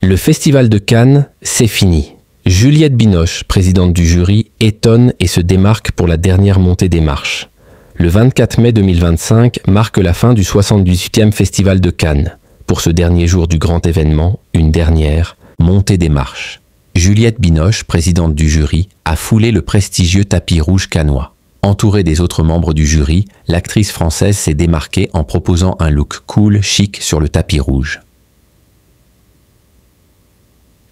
Le Festival de Cannes, c'est fini. Juliette Binoche, présidente du jury, étonne et se démarque pour la dernière montée des marches. Le 24 mai 2025 marque la fin du 78e Festival de Cannes. Pour ce dernier jour du grand événement, une dernière montée des marches. Juliette Binoche, présidente du jury, a foulé le prestigieux tapis rouge cannois. Entourée des autres membres du jury, l'actrice française s'est démarquée en proposant un look cool, chic sur le tapis rouge.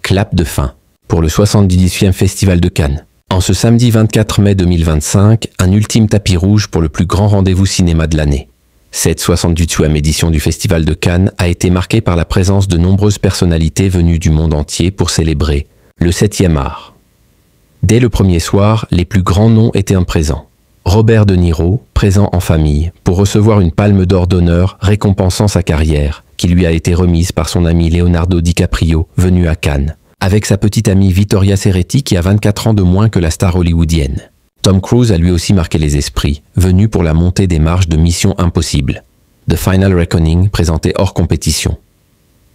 Clap de fin pour le 78e Festival de Cannes. En ce samedi 24 mai 2025, un ultime tapis rouge pour le plus grand rendez-vous cinéma de l'année. Cette 78e édition du Festival de Cannes a été marquée par la présence de nombreuses personnalités venues du monde entier pour célébrer le 7e art. Dès le premier soir, les plus grands noms étaient présents. Robert De Niro, présent en famille, pour recevoir une palme d'or d'honneur récompensant sa carrière, qui lui a été remise par son ami Leonardo DiCaprio, venu à Cannes, avec sa petite amie Vittoria Ceretti qui a 24 ans de moins que la star hollywoodienne. Tom Cruise a lui aussi marqué les esprits, venu pour la montée des marches de Mission Impossible. The Final Reckoning, présenté hors compétition.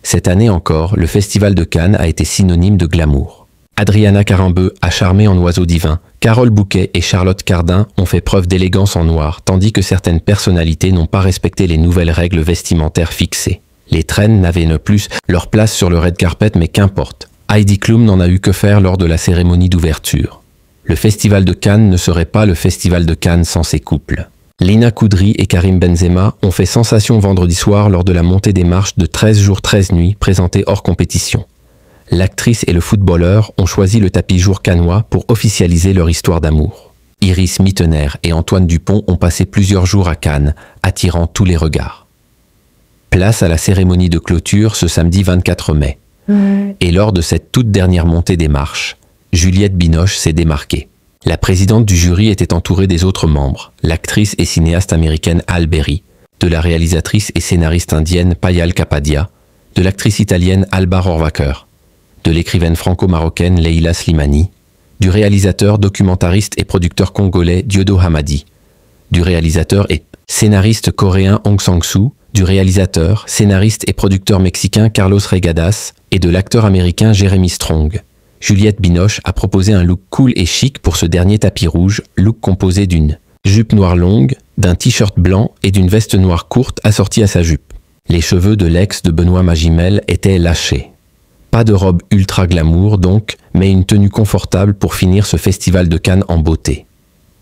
Cette année encore, le Festival de Cannes a été synonyme de glamour. Adriana Carambeu a charmé en oiseau divin, Carole Bouquet et Charlotte Cardin ont fait preuve d'élégance en noir, tandis que certaines personnalités n'ont pas respecté les nouvelles règles vestimentaires fixées. Les traînes n'avaient ne plus leur place sur le red carpet, mais qu'importe. Heidi Klum n'en a eu que faire lors de la cérémonie d'ouverture. Le Festival de Cannes ne serait pas le Festival de Cannes sans ses couples. Lina Koudry et Karim Benzema ont fait sensation vendredi soir lors de la montée des marches de 13 jours 13 nuits présentée hors compétition. L'actrice et le footballeur ont choisi le tapis jour cannois pour officialiser leur histoire d'amour. Iris Mittener et Antoine Dupont ont passé plusieurs jours à Cannes, attirant tous les regards. Place à la cérémonie de clôture ce samedi 24 mai. Et lors de cette toute dernière montée des marches, Juliette Binoche s'est démarquée. La présidente du jury était entourée des autres membres, l'actrice et cinéaste américaine Halle Berry, de la réalisatrice et scénariste indienne Payal Kapadia, de l'actrice italienne Alba Rohrwacher, de l'écrivaine franco-marocaine Leila Slimani, du réalisateur, documentariste et producteur congolais Diodo Hamadi, du réalisateur et scénariste coréen Hong Sang-soo, du réalisateur, scénariste et producteur mexicain Carlos Regadas et de l'acteur américain Jeremy Strong. Juliette Binoche a proposé un look cool et chic pour ce dernier tapis rouge, look composé d'une jupe noire longue, d'un t-shirt blanc et d'une veste noire courte assortie à sa jupe. Les cheveux de l'ex de Benoît Magimel étaient lâchés. Pas de robe ultra glamour donc, mais une tenue confortable pour finir ce Festival de Cannes en beauté.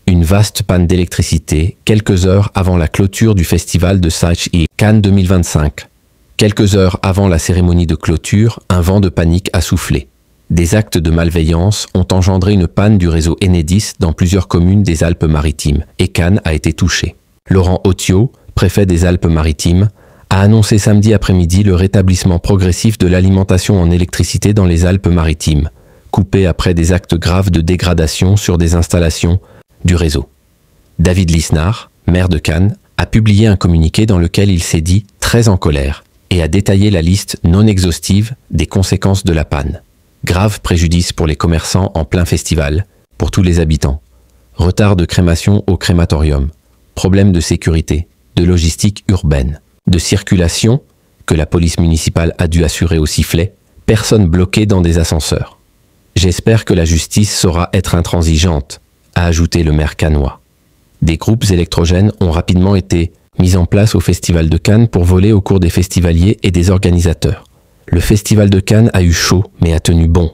Une vaste panne d'électricité, quelques heures avant la clôture du festival de Saïch-i Cannes 2025. Quelques heures avant la cérémonie de clôture, un vent de panique a soufflé. Des actes de malveillance ont engendré une panne du réseau Enedis dans plusieurs communes des Alpes-Maritimes, et Cannes a été touché. Laurent Otio, préfet des Alpes-Maritimes, a annoncé samedi après-midi le rétablissement progressif de l'alimentation en électricité dans les Alpes-Maritimes, coupée après des actes graves de dégradation sur des installations du réseau. David Lisnard, maire de Cannes, a publié un communiqué dans lequel il s'est dit très en colère et a détaillé la liste non exhaustive des conséquences de la panne. Grave préjudice pour les commerçants en plein festival, pour tous les habitants. Retard de crémation au crématorium. Problème de sécurité, de logistique urbaine, de circulation, que la police municipale a dû assurer au sifflet, personnes bloquées dans des ascenseurs. J'espère que la justice saura être intransigeante, a ajouté le maire cannois. Des groupes électrogènes ont rapidement été mis en place au Festival de Cannes pour voler au cours des festivaliers et des organisateurs. Le Festival de Cannes a eu chaud, mais a tenu bon.